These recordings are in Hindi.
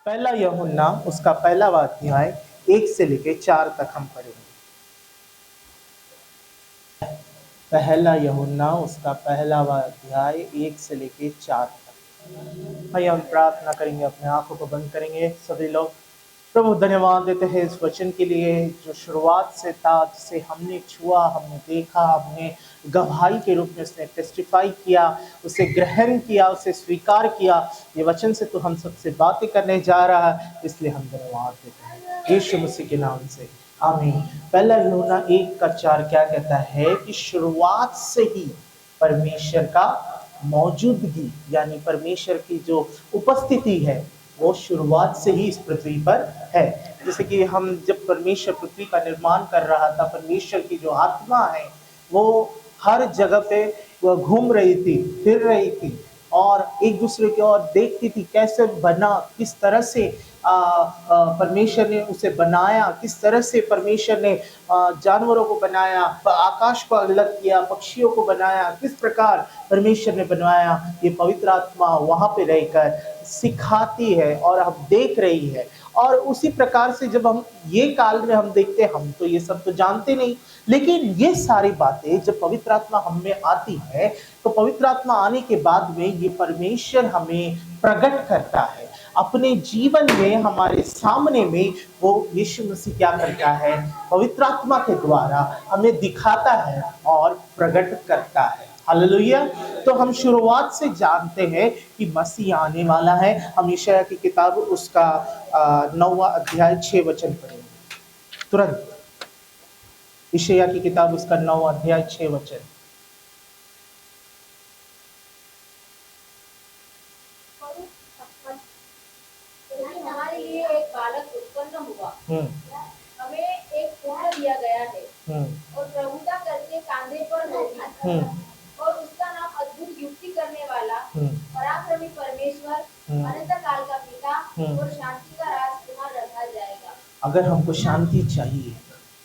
पहला यूहन्ना उसका पहला अध्याय 1 से लेके 4 तक हम पढ़ेंगे। पहला यूहन्ना उसका पहला अध्याय 1 से लेके 4 तक। आइए हम प्रार्थना करेंगे, अपने आंखों को बंद करेंगे सभी लोग। प्रभु धन्यवाद देते हैं इस वचन के लिए जो शुरुआत से था, जिसे हमने छुआ, हमने देखा, हमने गवाही के रूप में उसने टेस्टिफाई किया, उसे ग्रहण किया, उसे स्वीकार किया। ये वचन से तो हम सबसे बातें करने जा रहा है, इसलिए हम धन्यवाद देते हैं यीशु मसीह के नाम से, आमीन। पहला यूहन्ना 1:4 क्या कहता है कि शुरुआत से ही परमेश्वर का मौजूदगी यानी परमेश्वर की जो उपस्थिति है वो शुरुआत से ही इस पृथ्वी पर है। जैसे कि हम जब परमेश्वर पृथ्वी का निर्माण कर रहा था, परमेश्वर की जो आत्मा है वो हर जगह पे वो घूम रही थी, फिर रही थी और एक दूसरे की ओर देखती थी कैसे बना, किस तरह से परमेश्वर ने उसे बनाया, किस तरह से परमेश्वर ने जानवरों को बनाया, आकाश को अलग किया, पक्षियों को बनाया, किस प्रकार परमेश्वर ने बनवाया। ये पवित्र आत्मा वहां पे रहकर सिखाती है और हम देख रही है। और उसी प्रकार से जब हम ये काल में हम देखते हैं, हम तो ये सब तो जानते नहीं, लेकिन ये सारी बातें जब पवित्र आत्मा हम में आती है तो पवित्र आत्मा आने के बाद में ये परमेश्वर हमें प्रकट करता है अपने जीवन में, हमारे सामने में वो यीशु मसीह क्या करता है, पवित्र आत्मा के द्वारा हमें दिखाता है और प्रकट करता है। हालेलुया। तो हम शुरुआत से जानते हैं कि मसीह आने वाला है। हम यशायाह की किताब उसका 9वां अध्याय 6 वचन पढ़ेंगे तुरंत। यशायाह की किताब उसका 9वां अध्याय 6 वचन। हमारे लिए एक बालक उत्पन्न हुआ, हमें एक पुत्र दिया गया है और प्रभुता करके कांधे पर होगी और उसका नाम अद्भुत युक्ति करने वाला, पराक्रमी परमेश्वर, अनंत काल का पिता और शांति का राजकुमार रखा जाएगा। अगर हमको शांति चाहिए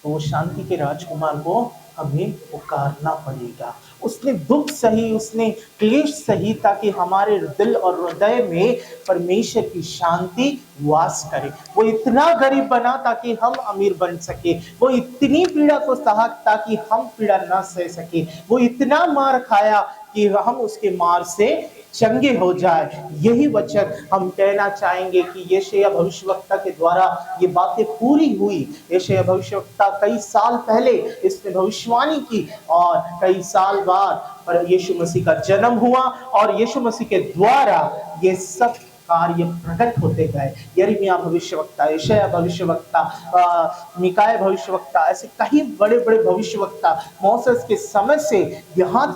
तो वो शांति के राजकुमार को हमें पुकारना पड़ेगा। उसने दुख सही, उसने क्लेश सही, ताकि हमारे दिल और हृदय में परमेश्वर की शांति वास करे। वो इतना गरीब बना ताकि हम अमीर बन सके, वो इतनी पीड़ा को सहा ताकि हम पीड़ा ना सह सके, वो इतना मार खाया कि हम उसके मार से चंगे हो जाए। यही वचन हम कहना चाहेंगे कि यशायाह भविष्यवक्ता के द्वारा ये बातें पूरी हुई। यशायाह भविष्यवक्ता कई साल पहले इसने भविष्यवाणी की और कई साल बाद पर यीशु मसीह का जन्म हुआ और यीशु मसीह के द्वारा ये सब कार्य प्रकट होते गए। यिर्मयाह भविष्यवक्ता, यशायाह भविष्यवक्ता, मीकाया भविष्यवक्ता, ऐसे कई बड़े बड़े भविष्यवक्ता मौसेस के समय से यहाँ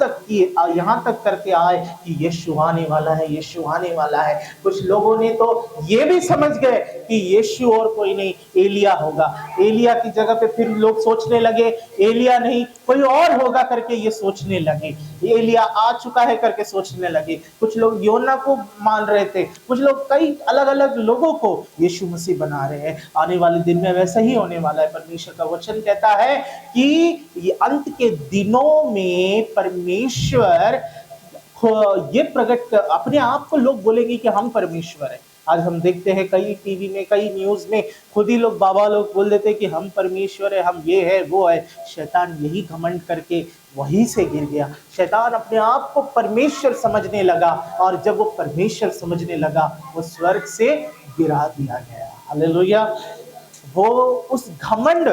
तक करके आए कि यीशु आने वाला है, यीशु आने वाला है। कुछ लोगों ने तो ये भी समझ गए कि यीशु और कोई नहीं, एलिया होगा। एलिया की जगह पे फिर लोग सोचने लगे एलिया नहीं कोई और होगा करके ये सोचने लगे, एलिया आ चुका है करके सोचने लगे। कुछ लोग योना को मान रहे थे, कुछ लोग कई अलग अलग लोगों को यीशु मसीह बना रहे हैं। आने वाले दिन में वैसा ही होने वाला है। परमेश्वर का वचन कहता है कि ये अंत के दिनों में परमेश्वर ये प्रकट अपने आप को लोग बोलेंगे कि हम परमेश्वर हैं। आज हम देखते हैं कई टीवी में, कई न्यूज में खुद ही लोग बाबा लोग बोल देते हैं कि हम परमेश्वर है, हम ये है वो है। शैतान यही घमंड करके वहीं से गिर गया। शैतान अपने आप को परमेश्वर समझने लगा और जब वो परमेश्वर समझने लगा वो स्वर्ग से गिरा दिया गया। हालेलुया। वो उस घमंड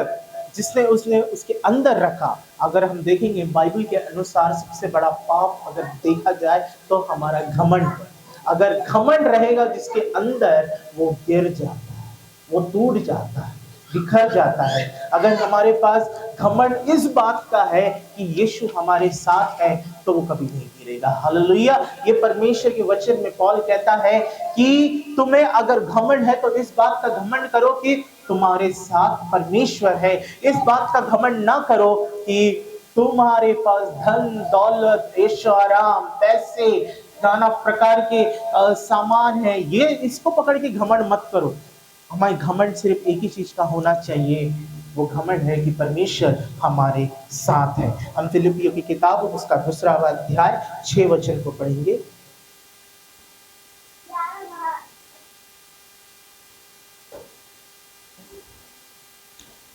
जिसने उसने उसके अंदर रखा, अगर हम देखेंगे बाइबल के अनुसार सबसे बड़ा पाप अगर देखा जाए तो हमारा घमंड है। अगर घमंड रहेगा जिसके अंदर वो गिर जाता है, वो टूट जाता है, बिखर जाता है। अगर हमारे पास घमंड इस बात का है कि यीशु हमारे साथ है तो वो कभी नहीं गिरेगा। हालेलुया। ये परमेश्वर के वचन में पौल कहता है कि तुम्हें अगर घमंड है तो इस बात का घमंड करो कि तुम्हारे साथ परमेश्वर है। इस बात का घमंड ना करो कि तुम्हारे पास धन दौलत ऐशो आराम पैसे नाना प्रकार के सामान है, ये इसको पकड़ के घमंड मत करो। हमारे घमंड सिर्फ एक ही चीज का होना चाहिए, वो घमंड है कि परमेश्वर हमारे साथ है। हम फिलिपियों की किताब उसका 2 अध्याय 6 वचन को पढ़ेंगे।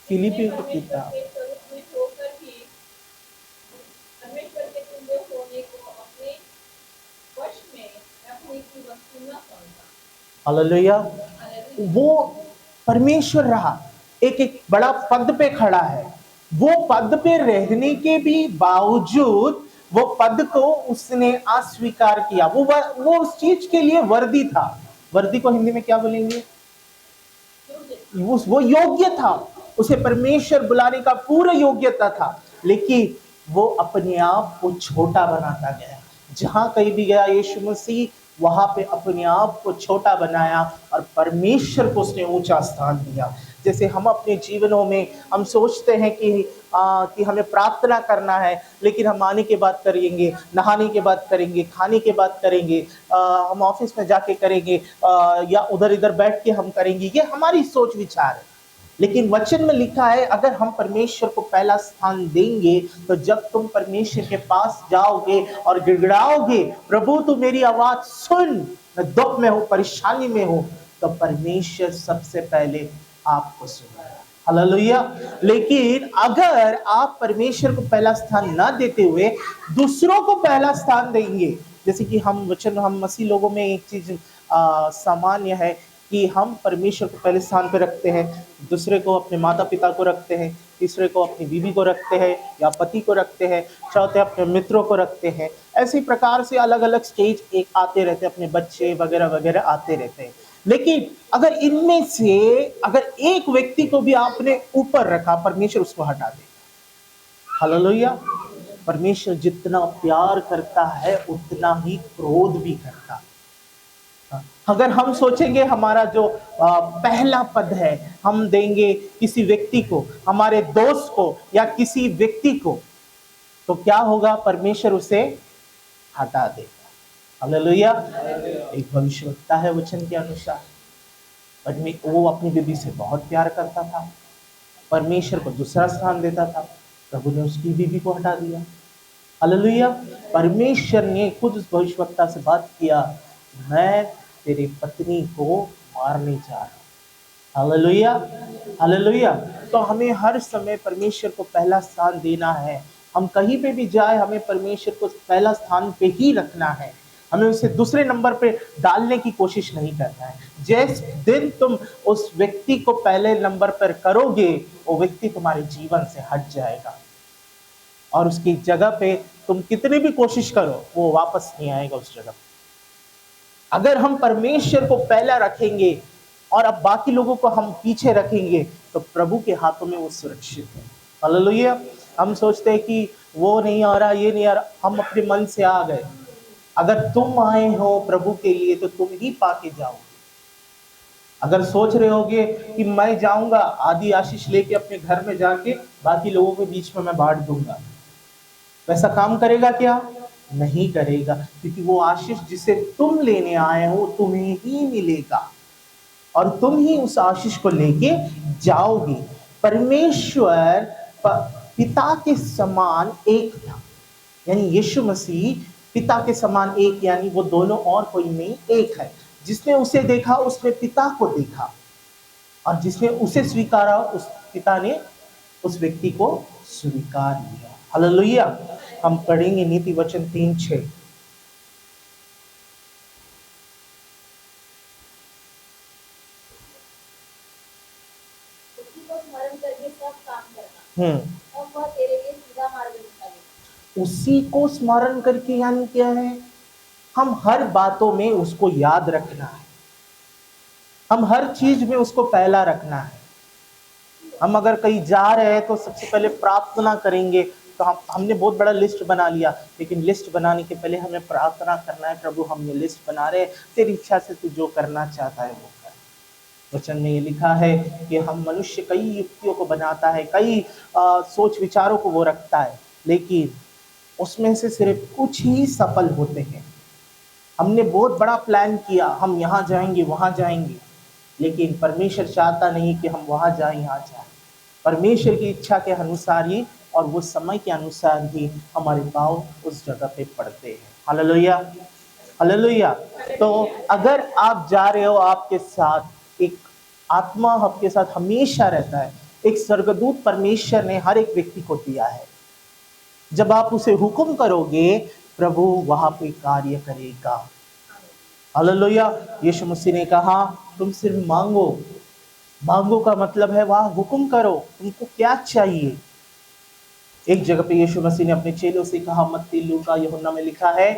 फिलिपियों की परमेश्वर किताब के स्वरूप होकर भी परमेश्वर के तुल्य होने को अपने वश में रखने की वस्तु न समझा। हालेलुया। हालेलुया। वो परमेश्वर रहा, एक एक बड़ा पद पे खड़ा है, वो पद पे रहने के भी बावजूद वो पद को उसने अस्वीकार किया। वो उस चीज के लिए वर्दी था। वर्दी को हिंदी में क्या बोलेंगे? वो योग्य था, उसे परमेश्वर बुलाने का पूरा योग्यता था, लेकिन वो अपने आप को छोटा बनाता गया। जहां कहीं भी गया यीशु मसीह वहां पे अपने आप को छोटा बनाया और परमेश्वर को उसने ऊंचा स्थान दिया। जैसे हम अपने जीवनों में हम सोचते हैं कि हमें प्रार्थना करना है, लेकिन हम आने के बाद करेंगे, नहाने के बाद करेंगे, खाने के बाद करेंगे, हम ऑफिस में जाके करेंगे, या उधर इधर बैठ के हम करेंगे। ये हमारी सोच विचार है। लेकिन वचन में लिखा है अगर हम परमेश्वर को पहला स्थान देंगे तो जब तुम परमेश्वर के पास जाओगे और गिड़गिड़ाओगे, प्रभु तू मेरी आवाज सुन, मैं दुख में हूं, परेशानी में हूं, तो परमेश्वर सबसे पहले आपको सुनेगा। हालेलुया। लेकिन अगर आप परमेश्वर को पहला स्थान ना देते हुए दूसरों को पहला स्थान देंगे, जैसे कि हम मसीह लोगों में एक चीज सामान्य है कि हम परमेश्वर को पहले स्थान पर रखते हैं, दूसरे को अपने माता पिता को रखते हैं, तीसरे को अपनी बीवी को रखते हैं या पति को रखते हैं, चौथे अपने मित्रों को रखते हैं। ऐसी प्रकार से अलग अलग स्टेज एक आते रहते हैं, अपने बच्चे वगैरह वगैरह आते रहते हैं। लेकिन अगर इनमें से अगर एक व्यक्ति को भी आपने ऊपर रखा, परमेश्वर उसको हटा देगा। हालेलुया। परमेश्वर जितना प्यार करता है उतना ही क्रोध भी करता है। अगर हम सोचेंगे हमारा जो पहला पद है हम देंगे किसी व्यक्ति को, हमारे दोस्त को या किसी व्यक्ति को, तो क्या होगा? परमेश्वर उसे हटा देगा। हालेलुया। एक भविष्यवक्ता है वचन के अनुसार, वो अपनी बीबी से बहुत प्यार करता था, परमेश्वर को दूसरा स्थान देता था, प्रभु ने उसकी बीबी को हटा दिया। हालेलुया। परमेश्वर ने खुद उस भविष्यवक्ता से बात किया, मैं तेरी पत्नी को मारने जा रहा हूं। हालेलुया। हालेलुया। तो हमें हर समय परमेश्वर को पहला स्थान देना है। हम कहीं पे भी जाए हमें परमेश्वर को पहला स्थान पे ही रखना है, हमें उसे दूसरे नंबर पे डालने की कोशिश नहीं करना है। जिस दिन तुम उस व्यक्ति को पहले नंबर पर करोगे, वो व्यक्ति तुम्हारे जीवन से हट जाएगा और उसकी जगह पे तुम कितनी भी कोशिश करो वो वापस नहीं आएगा उस जगह पे। अगर हम परमेश्वर को पहला रखेंगे और अब बाकी लोगों को हम पीछे रखेंगे तो प्रभु के हाथों में वो सुरक्षित है। हालेलुया। हम सोचते हैं कि वो नहीं आ रहा, ये नहीं आ रहा, हम अपने मन से आ गए। अगर तुम आए हो प्रभु के लिए तो तुम ही पाके जाओगे। अगर सोच रहे होगे कि मैं जाऊंगा आधी आशीष लेके अपने घर में जाके बाकी लोगों के बीच में मैं बांट दूंगा, वैसा काम करेगा क्या? नहीं करेगा, क्योंकि वो आशीष जिसे तुम लेने आए हो तुम्हें ही मिलेगा और तुम ही उस आशीष को लेके जाओगे। परमेश्वर पिता के समान एक था, यानी यीशु मसीह पिता के समान एक, यानी वो दोनों और कोई नहीं, एक है। जिसने उसे देखा उसने पिता को देखा और जिसने उसे स्वीकारा उस पिता ने उस व्यक्ति को स्वीकार लिया। हालेलुया। हम पढ़ेंगे नीति वचन 3:6। उसी को स्मरण करके सब काम करना और वह तेरे लिए सीधा मार्ग दिखाएगा। उसी को स्मरण करके यानी क्या है? हम हर बातों में उसको याद रखना है, हम हर चीज में उसको पहला रखना है। हम अगर कहीं जा रहे हैं तो सबसे पहले प्रार्थना करेंगे, तो हमने बहुत बड़ा लिस्ट बना लिया, लेकिन लिस्ट बनाने के पहले हमें प्रार्थना करना है, प्रभु हमने लिस्ट बना रहे, तेरी इच्छा से तू जो करना चाहता है वो कर। वचन में ये लिखा है कि हम मनुष्य कई युक्तियों को बनाता है, कई सोच विचारों को वो रखता है, लेकिन उसमें से सिर्फ कुछ ही सफल होते हैं। हमने बहुत बड़ा प्लान किया, हम यहाँ जाएंगे वहाँ जाएंगे, लेकिन परमेश्वर चाहता नहीं कि हम वहाँ जाएं यहाँ जाएं। परमेश्वर की इच्छा के अनुसार ही और वो समय के अनुसार ही हमारे पाँव उस जगह पे पड़ते हैं। हालेलुया। हालेलुया। तो अगर आप जा रहे हो, आपके साथ एक आत्मा आपके साथ हमेशा रहता है, एक स्वर्गदूत परमेश्वर ने हर एक व्यक्ति को दिया है। जब आप उसे हुक्म करोगे, प्रभु वहां पे कार्य करेगा। हालेलुया। यीशु मसीह ने कहा तुम सिर्फ मांगो। मांगो का मतलब है वहां हुक्म करो, तुमको क्या चाहिए। एक जगह पे यीशु मसीह ने अपने चेलों से कहा, मत्ती, लूका, यूहन्ना में लिखा है,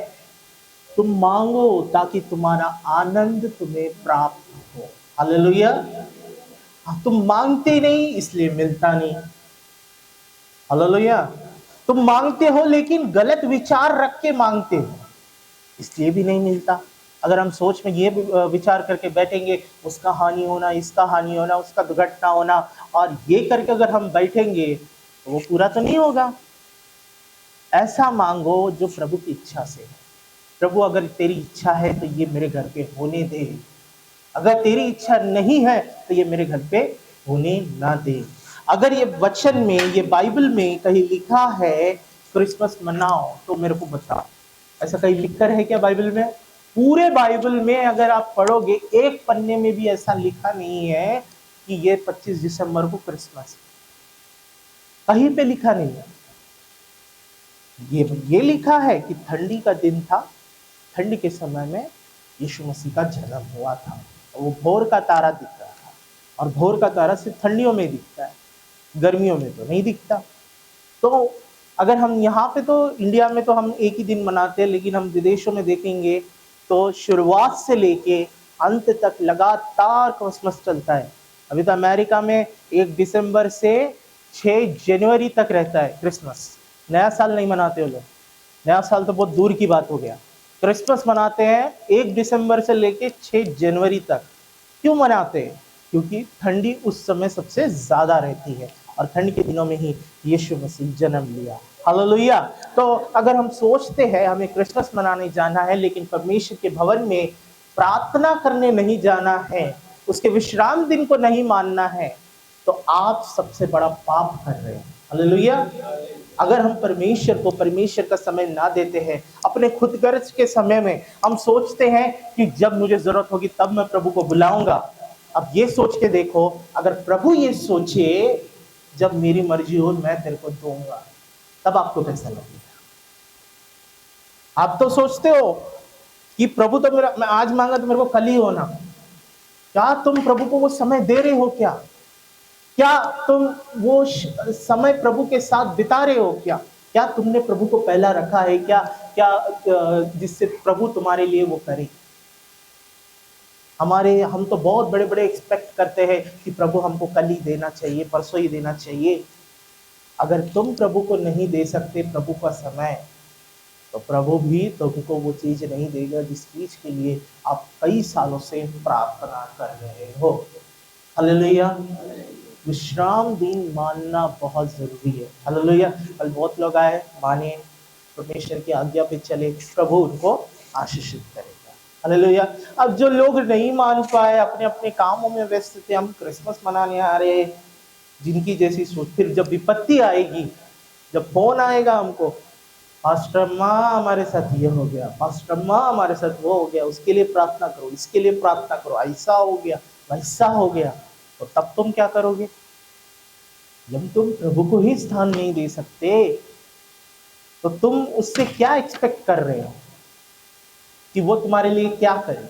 तुम मांगो ताकि तुम्हारा आनंद तुम्हें प्राप्त हो। हालेलुया। तुम मांगते नहीं इसलिए मिलता नहीं। हालेलुया। तुम मांगते हो लेकिन गलत विचार रख के मांगते हो, इसलिए भी नहीं मिलता। अगर हम सोच में ये विचार करके बैठेंगे, उसका हानि होना, इसका हानि होना, उसका दुर्घटना होना, और ये करके अगर हम बैठेंगे तो वो पूरा तो नहीं होगा। ऐसा मांगो जो प्रभु की इच्छा से है। प्रभु अगर तेरी इच्छा है तो ये मेरे घर पे होने दे, अगर तेरी इच्छा नहीं है तो ये मेरे घर पे होने ना दे। अगर ये वचन में, ये बाइबल में कहीं लिखा है क्रिसमस मनाओ, तो मेरे को बताओ, ऐसा कहीं लिखा है क्या बाइबल में? पूरे बाइबल में अगर आप पढ़ोगे, एक पन्ने में भी ऐसा लिखा नहीं है कि ये 25 दिसंबर को क्रिसमस, कहीं पे लिखा नहीं है। ये लिखा है कि ठंडी का दिन था, ठंड के समय में यीशु मसीह का जन्म हुआ था। वो भोर का तारा दिख रहा था, और भोर का तारा सिर्फ ठंडियों में दिखता है, गर्मियों में तो नहीं दिखता। तो अगर हम यहाँ पे, तो इंडिया में तो हम एक ही दिन मनाते हैं, लेकिन हम विदेशों में देखेंगे तो शुरुआत से लेके अंत तक लगातार क्रिसमस चलता है। अभी तो अमेरिका में 1 दिसंबर से 6 जनवरी तक रहता है क्रिसमस। नया साल नहीं मनाते वो लोग, नया साल तो बहुत दूर की बात हो गया। क्रिसमस मनाते हैं 1 दिसंबर से लेके 6 जनवरी तक। क्यों मनाते हैं? क्योंकि ठंडी उस समय सबसे ज्यादा रहती है, और ठंड के दिनों में ही यीशु मसीह जन्म लिया। हालेलुया। तो अगर हम सोचते हैं हमें क्रिसमस मनाने जाना है, लेकिन परमेश्वर के भवन में प्रार्थना करने नहीं जाना है, उसके विश्राम दिन को नहीं मानना है, तो आप सबसे बड़ा पाप कर रहे हैं। हालेलुया। अगर हम परमेश्वर को, परमेश्वर का समय ना देते हैं, अपने खुद गर्ज के समय में हम सोचते हैं कि जब मुझे जरूरत होगी तब मैं प्रभु को बुलाऊंगा। अब ये सोच के देखो, अगर प्रभु ये सोचे जब मेरी मर्जी हो मैं तेरे को दूंगा, तब आपको कैसा लगेगा? आप तो सोचते हो कि प्रभु तो मेरा, मैं आज मांगा तो मेरे को कल ही होना। क्या तुम प्रभु को वो समय दे रहे हो? क्या तुम वो समय प्रभु के साथ बिता रहे हो? क्या तुमने प्रभु को पहला रखा है? क्या जिससे प्रभु तुम्हारे लिए वो करे? हम तो बहुत बड़े बड़े एक्सपेक्ट करते हैं कि प्रभु हमको कल ही देना चाहिए, परसों ही देना चाहिए। अगर तुम प्रभु को नहीं दे सकते प्रभु का समय, तो प्रभु भी तुमको वो चीज नहीं देगा जिस चीज के लिए आप कई सालों से प्रार्थना कर रहे हो। हालेलुया। विश्राम दिन मानना बहुत जरूरी है। हालेलुया। कल बहुत लोग आए, माने, परमेश्वर की आज्ञा पे चले, प्रभु उनको आशीषित करेगा। हालेलुया। अब जो लोग नहीं मान पाए, अपने अपने कामों में व्यस्त थे, हम क्रिसमस मनाने आ रहे, जिनकी जैसी सोच, फिर जब विपत्ति आएगी, जब फोन आएगा हमको, पास्टर माँ हमारे साथ ये हो गया, पास्टर माँ हमारे साथ वो हो गया, उसके लिए प्रार्थना करो, इसके लिए प्रार्थना करो, ऐसा हो गया, वैसा हो गया, तो तब तुम क्या करोगे? जब तुम प्रभु को ही स्थान नहीं दे सकते, तो तुम उससे क्या एक्सपेक्ट कर रहे हो कि वो तुम्हारे लिए क्या करे?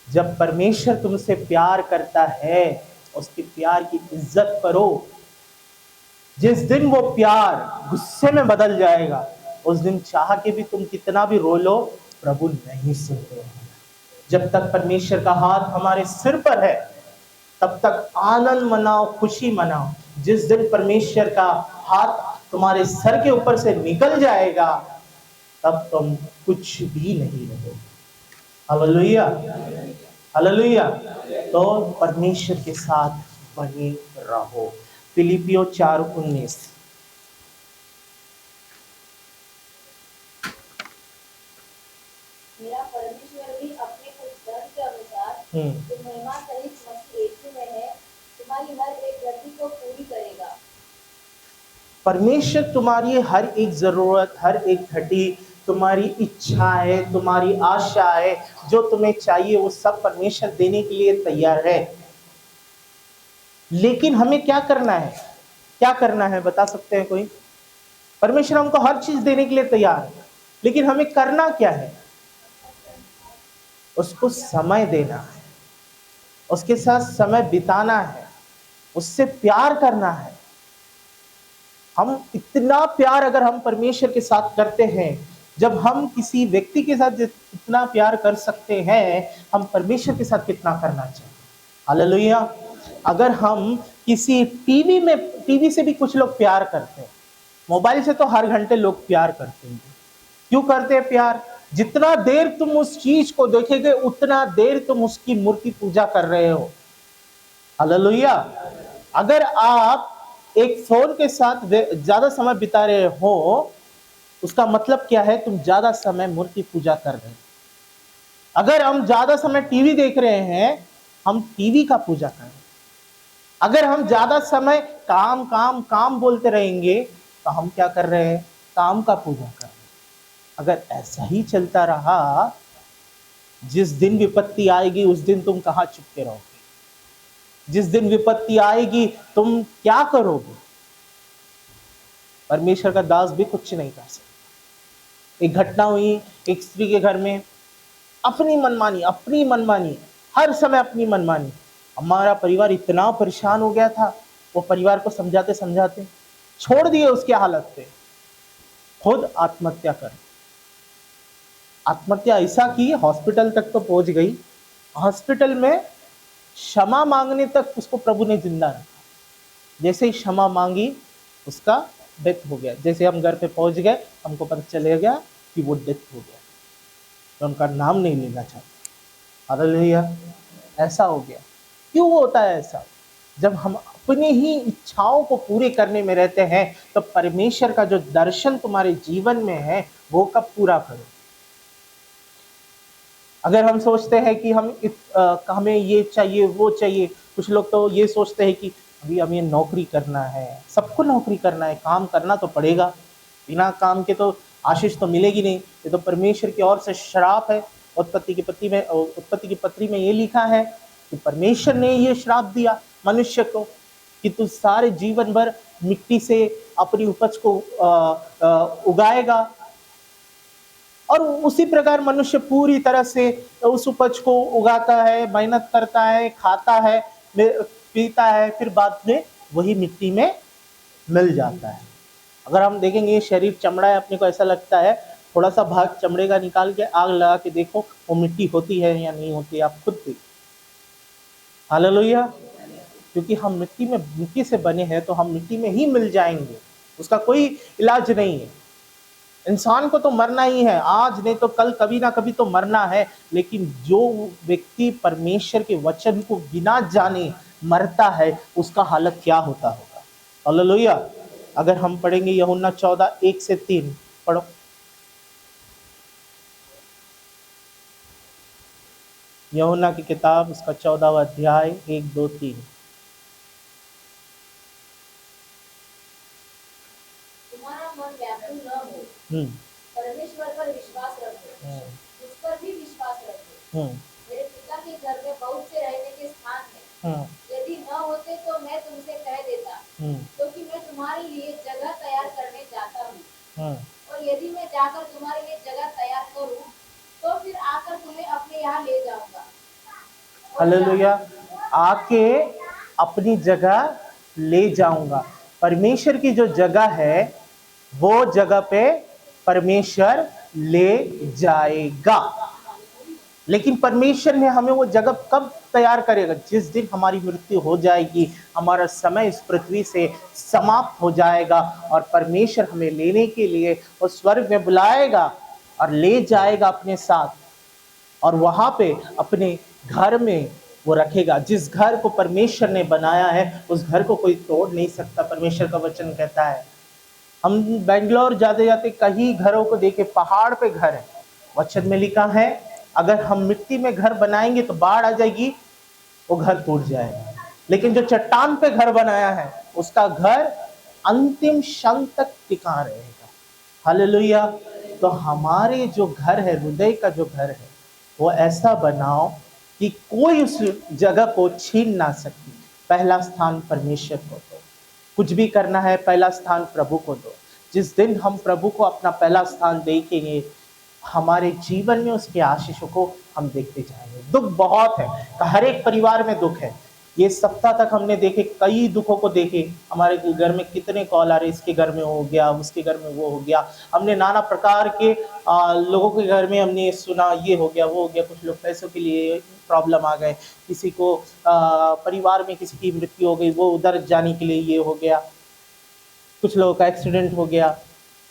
जब परमेश्वर तुमसे प्यार करता है, उसके प्यार की इज्जत करो। जिस दिन वो प्यार गुस्से में बदल जाएगा, उस दिन चाह के भी तुम कितना भी रो लो, प्रभु नहीं सुनते। जब तक परमेश्वर का हाथ हमारे सिर पर है, तब तक आनंद मनाओ, खुशी मनाओ। जिस दिन परमेश्वर का हाथ तुम्हारे सर के ऊपर से निकल जाएगा, तब तुम कुछ भी नहीं रहोगे। हालेलुया। हालेलुया। तो परमेश्वर के साथ बने रहो। फिलिपियों 4:19। मेरा परमेश्वर भी अपने उस धन के अनुसार जो महिमा सहित मसीह यीशु में है, तुम्हारी हर एक गति को पूरी करेगा। परमेश्वर तुम्हारी हर एक जरूरत, हर एक घटी, तुम्हारी इच्छा है, तुम्हारी आशा है, जो तुम्हें चाहिए वो सब परमेश्वर देने के लिए तैयार है। लेकिन हमें क्या करना है? क्या करना है बता सकते हैं कोई? परमेश्वर हमको हर चीज देने के लिए तैयार है, लेकिन हमें करना क्या है? उसको समय देना है, उसके साथ समय बिताना है, उससे प्यार करना है। हम इतना प्यार अगर हम परमेश्वर के साथ करते हैं, जब हम किसी व्यक्ति के साथ इतना प्यार कर सकते हैं, हम परमेश्वर के साथ कितना करना चाहिए। हालेलुया। अगर हम किसी टीवी से भी कुछ लोग प्यार करते हैं, मोबाइल से तो हर घंटे लोग प्यार करते हैं। क्यों करते हैं प्यार? जितना देर तुम उस चीज को देखेंगे उतना देर तुम उसकी मूर्ति पूजा कर रहे हो। हालेलुया। अगर आप एक फोन के साथ ज्यादा समय बिता रहे हो, उसका मतलब क्या है? तुम ज्यादा समय मूर्ति पूजा कर रहे हो। अगर हम ज्यादा समय टीवी देख रहे हैं, हम टीवी का पूजा कर रहे हैं। अगर हम ज्यादा समय काम काम काम बोलते रहेंगे, तो हम क्या कर रहे हैं? काम का पूजा कर रहे हैं। अगर ऐसा ही चलता रहा, जिस दिन विपत्ति आएगी उस दिन तुम कहां चुपके रहोगे? जिस दिन विपत्ति आएगी तुम क्या करोगे? परमेश्वर का दास भी कुछ नहीं कर सकता। एक घटना हुई, एक स्त्री के घर में अपनी मनमानी, हर समय अपनी मनमानी। हमारा परिवार इतना परेशान हो गया था, वो परिवार को समझाते समझाते छोड़ दिए उसके हालत पे, खुद आत्महत्या कर। आत्महत्या ऐसा की, हॉस्पिटल तक तो पहुंच गई। हॉस्पिटल में क्षमा मांगने तक उसको प्रभु ने जिंदा रखा। जैसे ही क्षमा मांगी, उसका डेथ हो गया। जैसे हम घर पे पहुंच गए, हमको पता चले गया कि वो डेथ हो गया, तो उनका नाम नहीं लेना चाहता। हालेलुया। ऐसा हो गया। क्यों होता है ऐसा? जब हम अपनी ही इच्छाओं को पूरे करने में रहते हैं, तो परमेश्वर का जो दर्शन तुम्हारे जीवन में है, वो कब पूरा करो? अगर हम सोचते हैं कि हमें ये चाहिए वो चाहिए, कुछ लोग तो ये सोचते हैं कि अभी हमें नौकरी करना है, सबको नौकरी करना है, काम करना तो पड़ेगा, बिना काम के तो आशीष तो मिलेगी नहीं। ये तो परमेश्वर की ओर से श्राप है। उत्पत्ति की पत्री में ये लिखा है कि परमेश्वर ने ये श्राप दिया मनुष्य को कि तू सारे जीवन भर मिट्टी से अपनी उपज को उगाएगा, और उसी प्रकार मनुष्य पूरी तरह से उस उपज को उगाता है, मेहनत करता है, खाता है, पीता है, फिर बाद में वही मिट्टी में मिल जाता है। अगर हम देखेंगे ये शरीर चमड़ा है, अपने को ऐसा लगता है, थोड़ा सा भाग चमड़े का निकाल के आग लगा के देखो वो मिट्टी होती है या नहीं होती, आप खुद देखो। हालेलुया। क्योंकि हम मिट्टी से बने हैं, तो हम मिट्टी में ही मिल जाएंगे, उसका कोई इलाज नहीं है। इंसान को तो मरना ही है, आज नहीं तो कल, कभी ना कभी तो मरना है। लेकिन जो व्यक्ति परमेश्वर के वचन को बिना जाने मरता है, उसका हालत क्या होता होगा। हालेलुया। अगर हम पढ़ेंगे यूहन्ना 14:1-3, पढ़ो। यूहन्ना की किताब, उसका 14वां अध्याय, 1, 2, 3। तुम्हारा मन व्याकुल न हो, परमेश्वर पर विश्वास रखो, उस पर भी विश्वास रखो। मेरे पिता के घर में बहुत से रहने के स्थान हैं। यदि न होते तो मैं तुमसे कह देता, क्योंकि मैं तुम्हारे लिए जगह तैयार करने जाता हूँ। और यदि मैं जाकर तुम्हारे लिए जगह तैयार करूँ, तो फिर आकर तुम्हें अपने यहाँ ले जाऊंगा। हालेलुया। आके अपनी जगह ले जाऊंगा। परमेश्वर की जो जगह है, वो जगह पे परमेश्वर ले जाएगा। लेकिन परमेश्वर ने हमें वो जगह कब तैयार करेगा? जिस दिन हमारी मृत्यु हो जाएगी, हमारा समय इस पृथ्वी से समाप्त हो जाएगा, और परमेश्वर हमें लेने के लिए वो स्वर्ग में बुलाएगा और ले जाएगा अपने साथ, और वहां पे अपने घर में वो रखेगा। जिस घर को परमेश्वर ने बनाया है, उस घर को कोई तोड़ नहीं सकता। परमेश्वर का वचन कहता है। हम बेंगलोर जाते जाते कई घरों को देखे, पहाड़ पे घर है, वचन में लिखा है अगर हम मिट्टी में घर बनाएंगे तो बाढ़ आ जाएगी, वो घर टूट जाएगा। लेकिन जो चट्टान पे घर बनाया है, उसका घर अंतिम क्षण तक टिका रहेगा। हालेलुया। तो हमारे जो घर है, हृदय का जो घर है, वो ऐसा बनाओ कि कोई उस जगह को छीन ना सके, पहला स्थान परमेश्वर को दो। कुछ भी करना है पहला स्थान प्रभु को दो। जिस दिन हम प्रभु को अपना पहला स्थान देखेंगे, हमारे जीवन में उसके आशीषों को हम देखते जाएंगे। दुख बहुत है, हर एक परिवार में दुख है। ये सप्ताह तक हमने देखे, कई दुखों को देखे। हमारे घर में कितने कॉल आ रहे, इसके घर में हो गया, उसके घर में वो हो गया। हमने नाना प्रकार के लोगों के घर में हमने सुना, ये हो गया, वो हो गया। कुछ लोग पैसों के लिए प्रॉब्लम आ गए, किसी को परिवार में किसी की मृत्यु हो गई, वो उधर जाने के लिए ये हो गया, कुछ लोगों का एक्सीडेंट हो गया।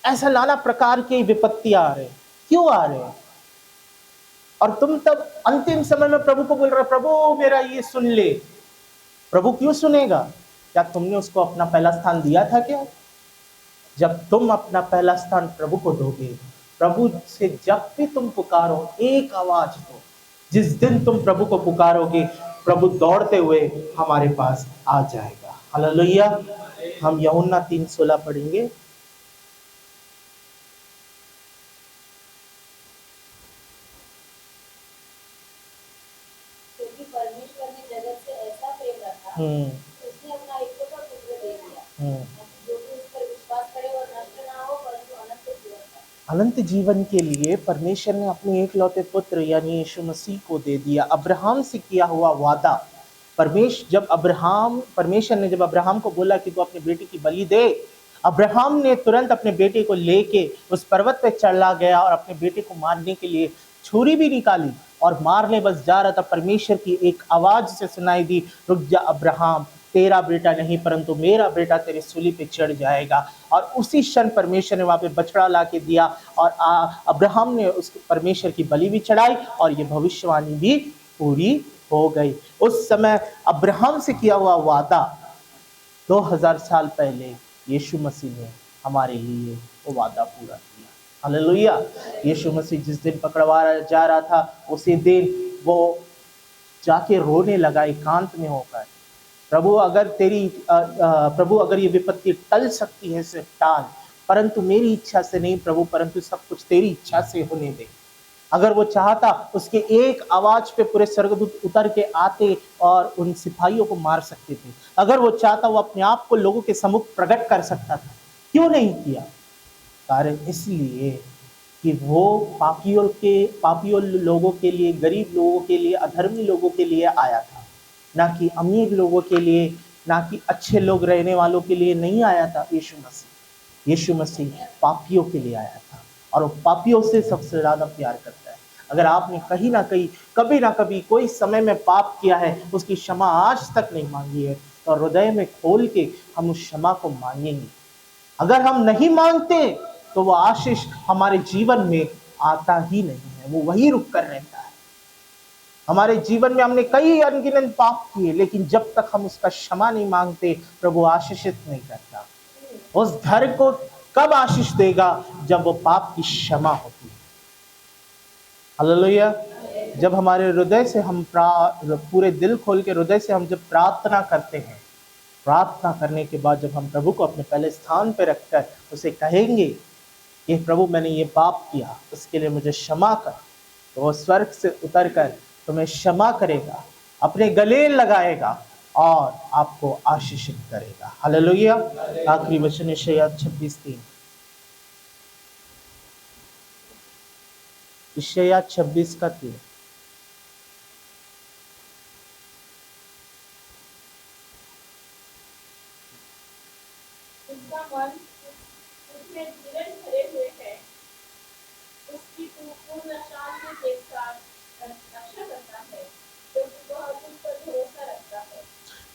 ऐसा नाना प्रकार की विपत्ति आ रहे। क्यों आ रहे हैं? और तुम तब अंतिम समय में प्रभु को बोल रहे, प्रभु मेरा ये सुन ले। प्रभु क्यों सुनेगा? क्या तुमने उसको अपना पहला स्थान दिया था क्या? जब तुम अपना पहला स्थान प्रभु को दोगे, प्रभु से जब भी तुम पुकारो, एक आवाज दो। जिस दिन तुम प्रभु को पुकारोगे, प्रभु दौड़ते हुए हमारे पास आ जाएगा। हालेलुया। हम यूहन्ना 3:16 पढ़ेंगे। क्योंकि परमेश्वर ने जगत से ऐसा प्रेम रखा, उसने अपना एकलौता पुत्र दे दिया, जो कि उस पर विश्वास करे और नष्ट ना हो, परंतु अनंत जीवन पाए। अनंत जीवन के लिए परमेश्वर ने अपने एकलौते पुत्र यानी यीशु मसीह को दे दिया। अब्राहम से किया हुआ वादा, परमेश्वर ने जब अब्राहम को बोला कि तू अपने बेटे की बलि दे, अब्राहम ने तुरंत अपने बेटे को लेके उस पर्वत पे चला गया और अपने बेटे को मारने के लिए छुरी भी निकाली और मारने बस जा रहा था। परमेश्वर की एक आवाज से सुनाई दी, रुक जा अब्राहम, तेरा बेटा नहीं परंतु मेरा बेटा तेरे सूली पे चढ़ जाएगा। और उसी क्षण परमेश्वर ने वहां पे बछड़ा ला के दिया और अब्राहम ने उस परमेश्वर की बलि भी चढ़ाई और ये भविष्यवाणी भी पूरी हो गई। उस समय अब्राहम से किया हुआ वादा 2000 साल पहले यीशु मसीह ने हमारे लिए वो वादा पूरा किया। हालेलुया। यीशु मसीह जिस दिन पकड़वाया जा रहा था, उसी दिन वो जाके रोने लगा एकांत में होकर, प्रभु अगर ये विपत्ति टल सकती है इसे टाल, परंतु मेरी इच्छा से नहीं प्रभु, परंतु सब कुछ तेरी इच्छा से होने दे। अगर वो चाहता, उसके एक आवाज पे पूरे स्वर्गदूत उतर के आते और उन सिपाहियों को मार सकते थे। अगर वो चाहता, वो अपने आप को लोगों के सम्मुख प्रकट कर सकता था। क्यों नहीं किया? कारण इसलिए कि वो पापियों लोगों के लिए, गरीब लोगों के लिए, अधर्मी लोगों के लिए आया था, ना कि अमीर लोगों के लिए, ना कि अच्छे लोग रहने वालों के लिए नहीं आया था। यीशु मसीह पापियों के लिए आया था और वो पापियों से सबसे ज्यादा प्यार करता है। अगर आपने कहीं ना कहीं, कभी ना कभी, कोई समय में पाप किया है, उसकी क्षमा आज तक नहीं मांगी है, तो हृदय में खोल के हम उस क्षमा को मांगेंगे। अगर हम नहीं मांगते तो वो आशीष हमारे जीवन में आता ही नहीं है, वो वही रुक कर रहता है। हमारे जीवन में हमने कई अनगिनत पाप किए, लेकिन जब तक हम उसका क्षमा नहीं मांगते, प्रभु आशीषित नहीं करता। उस घर को कब आशीष देगा? जब वो पाप की क्षमा होती है। हालेलुया। जब हमारे हृदय से हम पूरे दिल खोल के हृदय से हम जब प्रार्थना करते हैं, प्रार्थना करने के बाद जब हम प्रभु को अपने पहले स्थान पर रखकर उसे कहेंगे कि प्रभु मैंने ये पाप किया, उसके लिए मुझे क्षमा कर, तो वो स्वर्ग से उतर कर तुम्हें क्षमा करेगा, अपने गले लगाएगा और आपको आशीषित करेगा। हालेलुया। आखिरी वचन यशायाह 26:3। यशायाह 26:3। उसका मन उसमें जीवन भरे हुए है, उसकी तू पूर्ण शांति के साथ रक्षा करता है, क्योंकि वह तुझ पर भरोसा रखता है।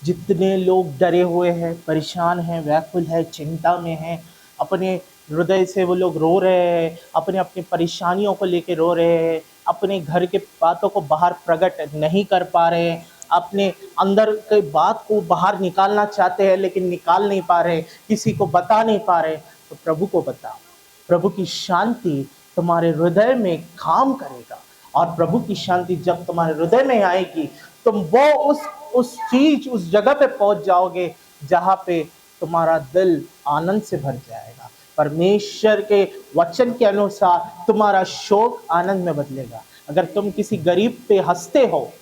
जितने लोग डरे हुए हैं, परेशान हैं, व्याकुल है, चिंता में हैं, अपने हृदय से वो लोग रो रहे हैं, अपने अपनी परेशानियों को लेके रो रहे हैं, अपने घर के बातों को बाहर प्रकट नहीं कर पा रहे हैं, अपने अंदर के बात को बाहर निकालना चाहते हैं लेकिन निकाल नहीं पा रहे, किसी को बता नहीं पा रहे, तो प्रभु को बताओ। प्रभु की शांति तुम्हारे हृदय में काम करेगा और प्रभु की शांति जब तुम्हारे हृदय में आएगी, तुम वो उस जगह पे पहुंच जाओगे जहां पे तुम्हारा दिल आनंद से भर जाएगा। परमेश्वर के वचन के अनुसार तुम्हारा शोक आनंद में बदलेगा। अगर तुम किसी गरीब पे हंसते हो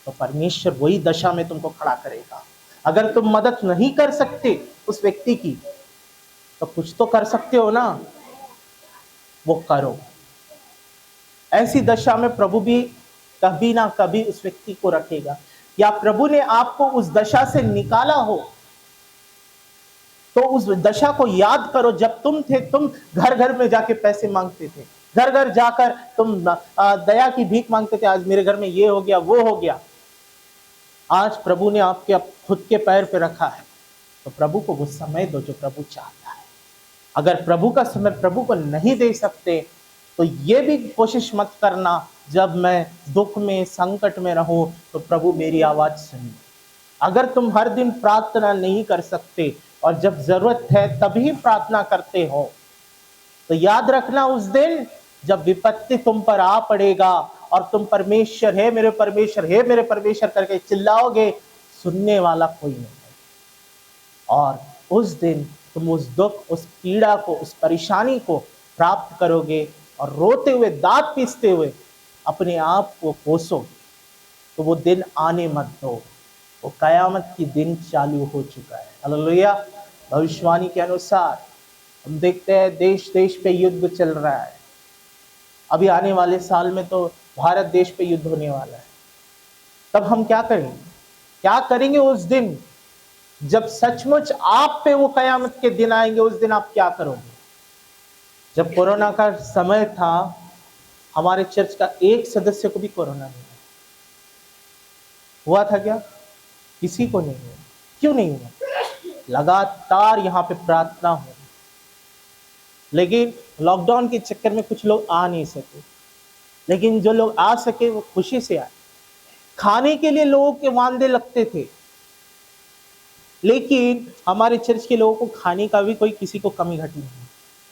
तो परमेश्वर वही दशा में तुमको खड़ा करेगा। अगर तुम मदद नहीं कर सकते उस व्यक्ति की, तो कुछ तो कर सकते हो ना, वो करो। ऐसी दशा में प्रभु भी कभी ना कभी उस व्यक्ति को रखेगा। या प्रभु ने आपको उस दशा से निकाला हो, तो उस दशा को याद करो जब तुम थे, तुम घर घर में जाके पैसे मांगते थे, घर घर जाकर तुम दया की भीख मांगते थे, आज मेरे घर में ये हो गया वो हो गया। आज प्रभु ने आपके खुद के पैर पे रखा है, तो प्रभु को वो समय दो जो प्रभु चाहता है। अगर प्रभु का समय प्रभु को नहीं दे सकते, तो ये भी कोशिश मत करना जब मैं दुख में संकट में रहूं तो प्रभु मेरी आवाज सुने। अगर तुम हर दिन प्रार्थना नहीं कर सकते और जब जरूरत है तभी प्रार्थना करते हो, तो याद रखना उस दिन जब विपत्ति तुम पर आ पड़ेगा और तुम परमेश्वर है मेरे परमेश्वर है मेरे परमेश्वर करके चिल्लाओगे, सुनने वाला कोई नहीं है। और उस दिन तुम उस दुख, उस पीड़ा को, उस परेशानी को प्राप्त करोगे और रोते हुए, दांत पीसते हुए अपने आप को कोसोगे। तो वो दिन आने मत दो, वो कयामत की दिन चालू हो चुका है। हालेलुया। भविष्यवाणी के अनुसार हम देखते हैं देश देश पे युद्ध चल रहा है। अभी आने वाले साल में तो भारत देश पे युद्ध होने वाला है। तब हम क्या करेंगे? क्या करेंगे उस दिन जब सचमुच आप पे वो कयामत के दिन आएंगे? उस दिन आप क्या करोगे? जब कोरोना का समय था, हमारे चर्च का एक सदस्य को भी कोरोना नहीं हुआ था क्या? किसी को नहीं हुआ। क्यों नहीं हुआ? लगातार यहाँ पे प्रार्थना हो, लेकिन लॉकडाउन के चक्कर में कुछ लोग आ नहीं सके, लेकिन जो लोग आ सके वो खुशी से आए। खाने के लिए लोगों के वांदे लगते थे, लेकिन हमारे चर्च के लोगों को खाने का भी कोई किसी को कमी घटी नहीं।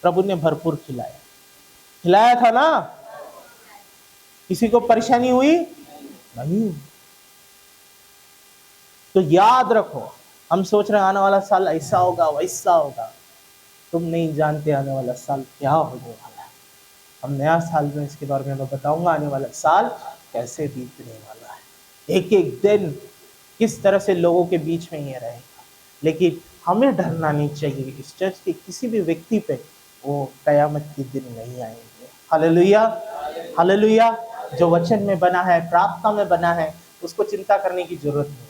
प्रभु ने भरपूर खिलाया था ना? किसी को परेशानी हुई नहीं। तो याद रखो, हम सोच रहे हैं आने वाला साल ऐसा होगा वैसा होगा, तुम नहीं जानते आने वाला साल क्या होने वाला है। हम नया साल में इसके बारे में मैं बताऊंगा, आने वाला साल कैसे बीतने वाला है। एक एक दिन किस तरह से लोगों के बीच में ये रहेगा। लेकिन हमें डरना नहीं चाहिए, इस चर्च के किसी भी व्यक्ति पे वो कयामत के दिन नहीं आएंगे। Hallelujah, hallelujah. जो वचन में बना है, प्रार्थना में बना है, उसको चिंता करने की जरूरत नहीं।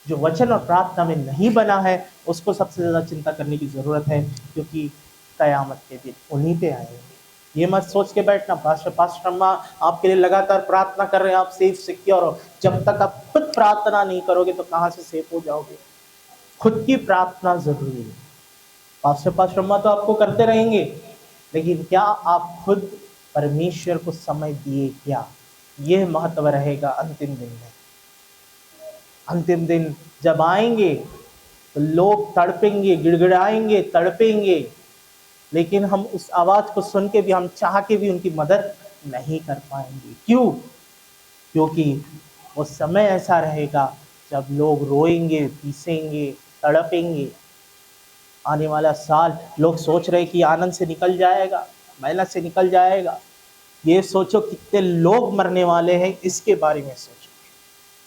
जो वचन और प्रार्थना में नहीं बना है, उसको सबसे ज्यादा चिंता करने की जरूरत है, क्योंकि कयामत के दिन उन्हीं पे आएंगे। ये मत सोच के बैठना पास्टर अम्मा आपके लिए लगातार प्रार्थना कर रहे हैं, आप सेफ सिक्योर हो। जब तक आप खुद प्रार्थना नहीं करोगे तो कहाँ से सेफ हो जाओगे? खुद की प्रार्थना जरूरी है। पास्टर अम्मा तो आपको करते रहेंगे, लेकिन क्या आप खुद परमेश्वर को समय दिए क्या? यह महत्व रहेगा अंतिम दिन में। अंतिम दिन जब आएंगे तो लोग तड़पेंगे, गिड़गिड़ाएंगे, तड़पेंगे, लेकिन हम उस आवाज को सुन के भी, हम चाह के भी उनकी मदद नहीं कर पाएंगे। क्यों? क्योंकि वो समय ऐसा रहेगा जब लोग रोएंगे, पीसेंगे, तड़पेंगे। आने वाला साल लोग सोच रहे कि आनंद से निकल जाएगा, मेहनत से निकल जाएगा। ये सोचो कितने लोग मरने वाले हैं, इसके बारे में सोचो।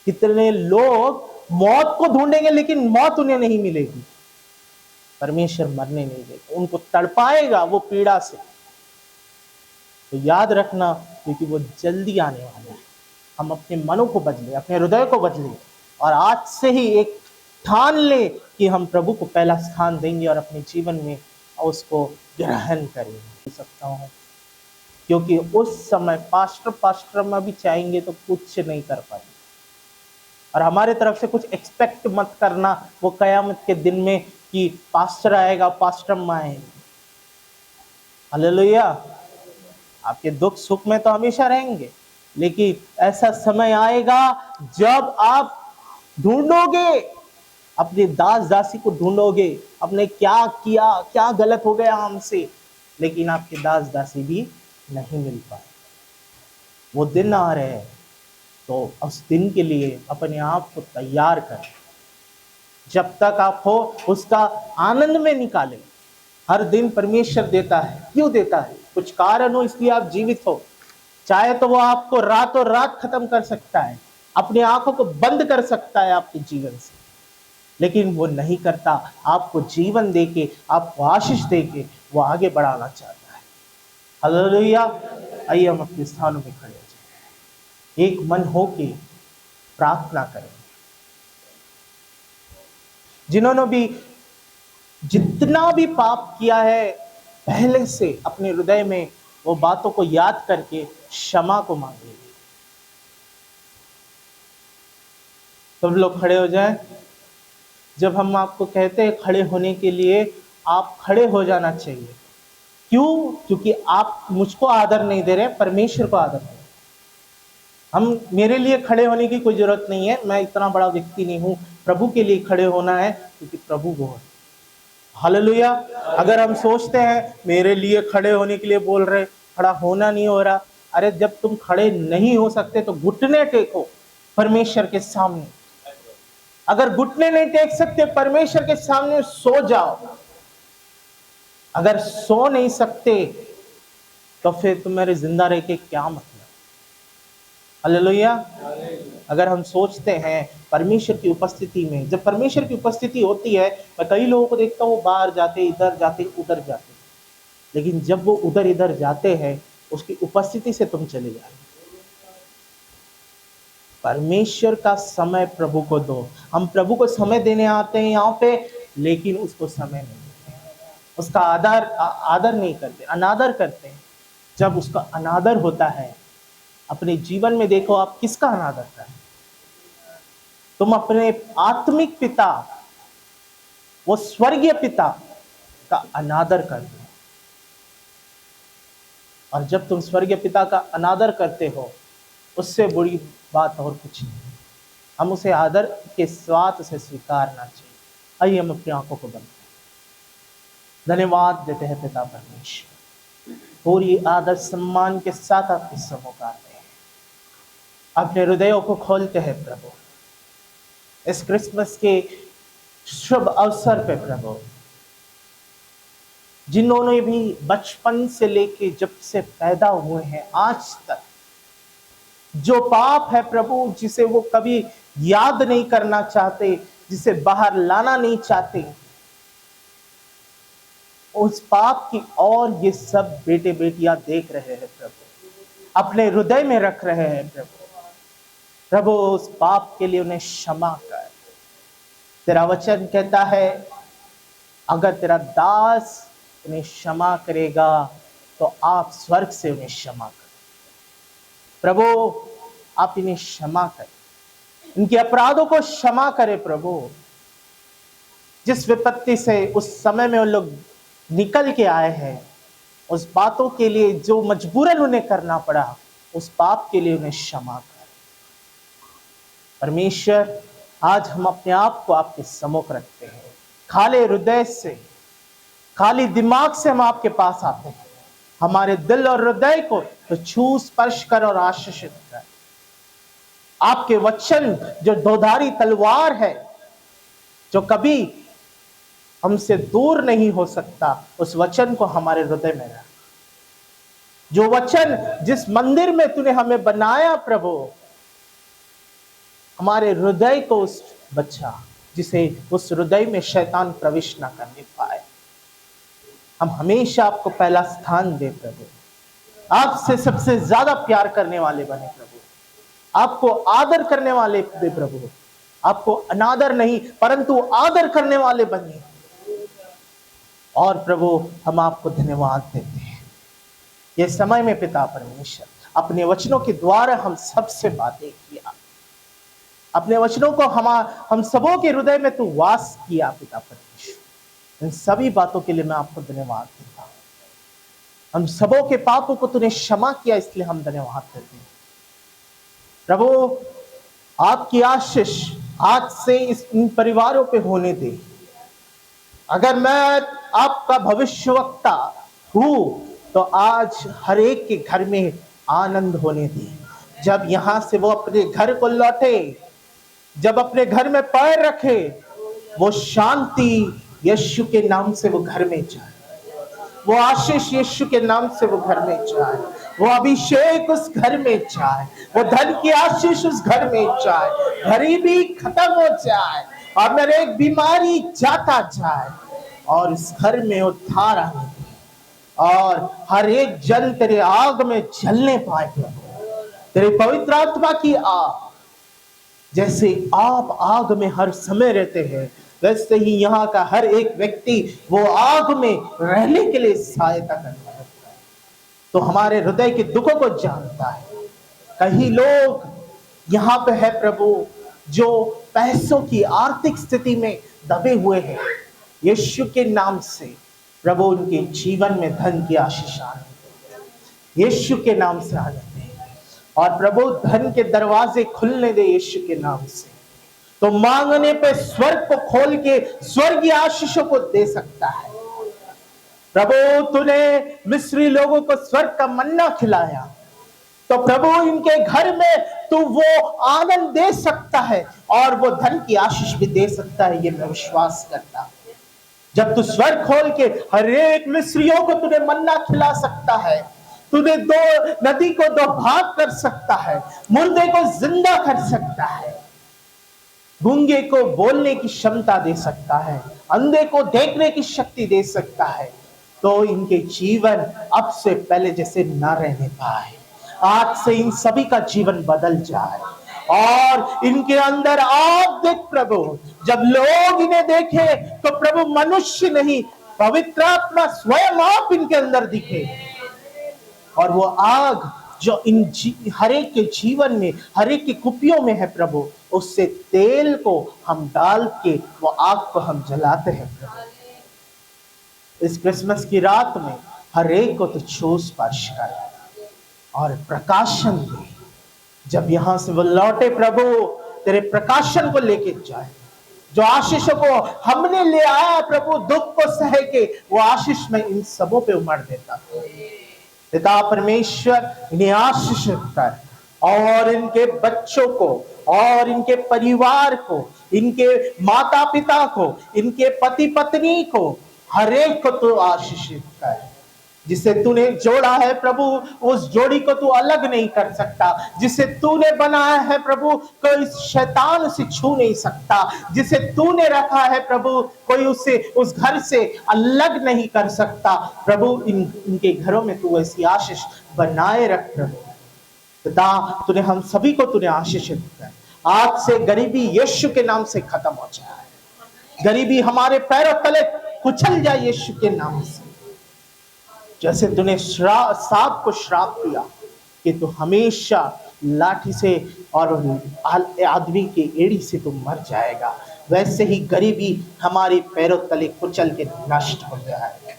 कितने लोग मौत को ढूंढेंगे लेकिन मौत उन्हें नहीं मिलेगी। परमेश्वर मरने नहीं देगा, उनको तड़पाएगा वो पीड़ा से। तो याद रखना, क्योंकि वो जल्दी आने वाला है। हम अपने मनों को बदले, अपने हृदय को बदले, और आज से ही एक ठान ले कि हम प्रभु को पहला स्थान देंगे और अपने जीवन में उसको ग्रहण करेंगे। सकता हूँ, क्योंकि उस समय पास्टर में भी चाहेंगे तो कुछ नहीं कर पाएंगे। और हमारे तरफ से कुछ एक्सपेक्ट मत करना वो कयामत के दिन में कि पास्टर आएगा, पास्टर अम्मा आएंगे। हालेलुया। आपके दुख सुख में तो हमेशा रहेंगे, लेकिन ऐसा समय आएगा जब आप ढूंढोगे, अपने दास दासी को ढूंढोगे, अपने क्या किया, क्या गलत हो गया हमसे, लेकिन आपके दास दासी भी नहीं मिल पाए। वो दिन आ रहे हैं, तो उस दिन के लिए अपने आप को तैयार करें। जब तक आप हो उसका आनंद में निकालें। हर दिन परमेश्वर देता है। क्यों देता है? कुछ कारण हो, इसलिए आप जीवित हो। चाहे तो वो आपको रातों रात खत्म कर सकता है, अपने आंखों को बंद कर सकता है आपके जीवन से, लेकिन वो नहीं करता। आपको जीवन देके, आपको आशीष देके वो आगे बढ़ाना चाहता है। हालेलुया। आइए हम अपने स्थानों में खड़े हो जाएं, एक मन हो के प्रार्थना करें। जिन्होंने भी जितना भी पाप किया है पहले से अपने हृदय में वो बातों को याद करके क्षमा को मांगिए। सब लोग खड़े हो जाएं। जब हम आपको कहते हैं खड़े होने के लिए, आप खड़े हो जाना चाहिए। क्यों? क्योंकि आप मुझको आदर नहीं दे रहे, परमेश्वर को आदर दे रहे। हम मेरे लिए खड़े होने की कोई जरूरत नहीं है, मैं इतना बड़ा व्यक्ति नहीं हूं। प्रभु के लिए खड़े होना है, क्योंकि प्रभु वो है। हालेलुया। अगर हम सोचते हैं मेरे लिए खड़े होने के लिए बोल रहे, खड़ा होना नहीं हो रहा, अरे जब तुम खड़े नहीं हो सकते तो घुटने टेको परमेश्वर के सामने। अगर घुटने नहीं टेक सकते परमेश्वर के सामने, सो जाओ। अगर सो नहीं सकते तो फिर तुम्हारे जिंदा रह के क्या मतलब? हालेलुया। अगर हम सोचते हैं परमेश्वर की उपस्थिति में, जब परमेश्वर की उपस्थिति होती है, मैं कई लोगों को देखता हूँ बाहर जाते, इधर जाते, उधर जाते, लेकिन जब वो उधर इधर जाते हैं उसकी उपस्थिति से तुम चले जाए। परमेश्वर का समय प्रभु को दो। हम प्रभु को समय देने आते हैं यहाँ पे, लेकिन उसको समय नहीं देते हैं, उसका आदर नहीं करते, अनादर करते हैं। जब उसका अनादर होता है, अपने जीवन में देखो आप किसका अनादर करें? तुम अपने आत्मिक पिता, वो स्वर्गीय पिता का अनादर कर दो। और जब तुम स्वर्गीय पिता का अनादर करते हो, उससे बुरी बात और कुछ नहीं। हम उसे आदर के स्वाद से स्वीकारना चाहिए। आइए हम अपनी आंखों को बंद करें। धन्यवाद देते हैं पिता परमेश्वर, पूरी आदर सम्मान के साथ आपके सम्मुख आते हैं, अपने हृदयों को खोलते हैं प्रभु। इस क्रिसमस के शुभ अवसर पे प्रभु, जिन्होंने भी बचपन से लेके जब से पैदा हुए हैं आज तक जो पाप है प्रभु, जिसे वो कभी याद नहीं करना चाहते, जिसे बाहर लाना नहीं चाहते, उस पाप की और ये सब बेटे बेटियां देख रहे हैं प्रभु, अपने हृदय में रख रहे हैं प्रभु। प्रभु उस पाप के लिए उन्हें क्षमा कर। तेरा वचन कहता है अगर तेरा दास उन्हें क्षमा करेगा तो आप स्वर्ग से उन्हें क्षमा करें। प्रभु आप इन्हें क्षमा करें, इनके अपराधों को क्षमा करें प्रभु। जिस विपत्ति से उस समय में उन लोग निकल के आए हैं, उस बातों के लिए जो मजबूरन उन्हें करना पड़ा, उस पाप के लिए उन्हें क्षमा कर। परमेश्वर आज हम अपने आप को आपके सम्मुख रखते हैं, खाली हृदय से, खाली दिमाग से हम आपके पास आते हैं। हमारे दिल और हृदय को तो छू स्पर्श कर और आशीषित कर। आपके वचन जो दोधारी तलवार है, जो कभी हमसे दूर नहीं हो सकता, उस वचन को हमारे हृदय में रख। जो वचन जिस मंदिर में तूने हमें बनाया प्रभु, हमारे हृदय को उस बचा, जिसे उस हृदय में शैतान प्रवेश ना करने पाए। हम हमेशा आपको पहला स्थान दे प्रभु, आपसे सबसे ज्यादा प्यार करने वाले बने प्रभु, आपको आदर करने वाले दे प्रभु, आपको अनादर नहीं परंतु आदर करने वाले बने। और प्रभु हम आपको धन्यवाद देते हैं ये समय में पिता परमेश्वर, अपने वचनों के द्वारा हम सबसे बातें किया, अपने वचनों को हम सबों के हृदय में तू वास किया पिता परमेश्वर। इन सभी बातों के लिए मैं आपको धन्यवाद देता हूं। हम सबों के पापों को तूने क्षमा किया, इसलिए हम धन्यवाद देते हैं प्रभु। आपकी आशीष आज से इन परिवारों पे होने दे। अगर मैं आपका भविष्यवक्ता हूं तो आज हर एक के घर में आनंद होने दे। जब यहां से वो अपने घर को लौटे, जब अपने घर में पैर रखे, वो शांति यीशु के नाम से वो घर में जाए, वो आशीष यीशु के नाम से वो घर में जाए, वो अभिषेक उस घर में जाए, वो धन की आशीष उस घर में जाए, गरीबी खत्म हो जाए, और मेरे एक बीमारी जाता जाए और इस घर में उद्धार आने दे और हर एक जन तेरे आग में जलने पाए प्रभु। तेरे पवित्र आत्मा की आग, जैसे आप आग में हर समय रहते हैं, वैसे ही यहाँ का हर एक व्यक्ति वो आग में रहने के लिए सहायता करता है। तो हमारे हृदय के दुखों को जानता है। कई लोग यहाँ पे है प्रभु जो पैसों की आर्थिक स्थिति में दबे हुए हैं, यीशु के नाम से प्रभु उनके जीवन में धन की आशीष आने दे, यीशु के नाम से आने दे। और प्रभु धन के दरवाजे खुलने दे यीशु के नाम से। तो मांगने पे स्वर्ग को खोल के स्वर्गीय आशीषों को दे सकता है। प्रभु तूने मिस्री लोगों को स्वर्ग का मन्ना खिलाया, तो प्रभु इनके घर में तू वो आनंद दे सकता है और वो धन की आशीष भी दे सकता है। ये मैं विश्वास करता हूं। जब तू स्वर्ग खोल के हर एक मिस्रियों को तूने मन्ना खिला सकता है, तूने दो नदी को दो भाग कर सकता है, मुर्दे को जिंदा कर सकता है, गूंगे को बोलने की क्षमता दे सकता है, अंधे को देखने की शक्ति दे सकता है, तो इनके जीवन अब से पहले जैसे न रहने पाए, आज से इन सभी का जीवन बदल जाए और इनके अंदर आप देख प्रभु, जब लोग इन्हें देखे तो प्रभु मनुष्य नहीं, पवित्र आत्मा स्वयं आप इनके अंदर दिखे और वो आग जो इन हर एक के जीवन में, हर एक की कुपियों में है प्रभु, उससे तेल को हम डाल के वो आग को हम जलाते हैं प्रभु। इस क्रिसमस की रात में हर एक को तो छू स्पर्श कर और प्रकाशन दे। जब यहां से वो लौटे प्रभु, तेरे प्रकाशन को लेके जाए। जो आशीषों को हमने ले आया प्रभु, दुख को सह के, वो आशीष में इन सबों पे उमड़ देता। पिता परमेश्वर इन्हें आशीषित कर और इनके बच्चों को और इनके परिवार को, इनके माता पिता को, इनके पति पत्नी को, हर एक को तू आशीषित कर। जिसे तूने जोड़ा है प्रभु, उस जोड़ी को तू अलग नहीं कर सकता। जिसे तूने बनाया है प्रभु, कोई शैतान उसे छू नहीं सकता। जिसे तूने रखा है प्रभु, कोई उसे उस घर से अलग नहीं कर सकता। प्रभु इनके घरों में तू ऐसी आशीष बनाए रख प्रभु। पिता तूने हम सभी को तूने आशीषित कर। आज से गरीबी यीशु के नाम से खत्म हो जाए। गरीबी हमारे पैरों तले कुचल जाए यीशु के नाम से। जैसे तूने सांप को श्राप दिया कि तू हमेशा लाठी से और आदमी के एड़ी से तू मर जाएगा, वैसे ही गरीबी हमारे पैरों तले कुचल के नष्ट हो जाए।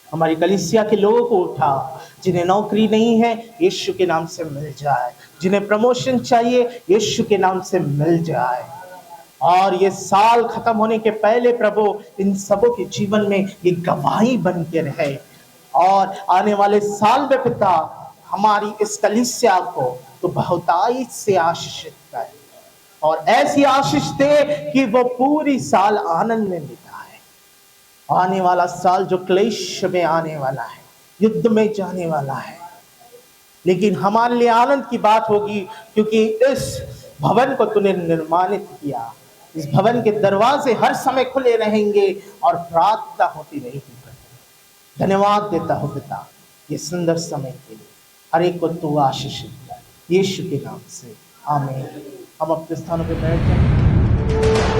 हमारी कलीसिया के लोगों को उठा, जिन्हें नौकरी नहीं है यीशु के नाम से मिल जाए, जिन्हें प्रमोशन चाहिए यीशु के नाम से मिल जाए। और ये साल खत्म होने के पहले प्रभु इन सबों के जीवन में ये गवाही बन के रहे और आने वाले साल में पिता हमारी इस कलीसिया को तो बहुतायत से आशीषित कर और ऐसी आशीष दे कि वो पूरी साल आनंद में बिताए। आने वाला साल जो क्लेश में आने वाला है, युद्ध में जाने वाला है, लेकिन हमारे लिए आनंद की बात होगी, क्योंकि इस भवन को तूने निर्माणित किया। इस भवन के दरवाजे हर समय खुले रहेंगे और प्रार्थना होती रहेगी। धन्यवाद देता हूँ पिता ये सुंदर समय के लिए। हर एक को तू आशीषित कर यीशु के नाम से, आमीन। हम अपने स्थानों पे बैठ जाएं।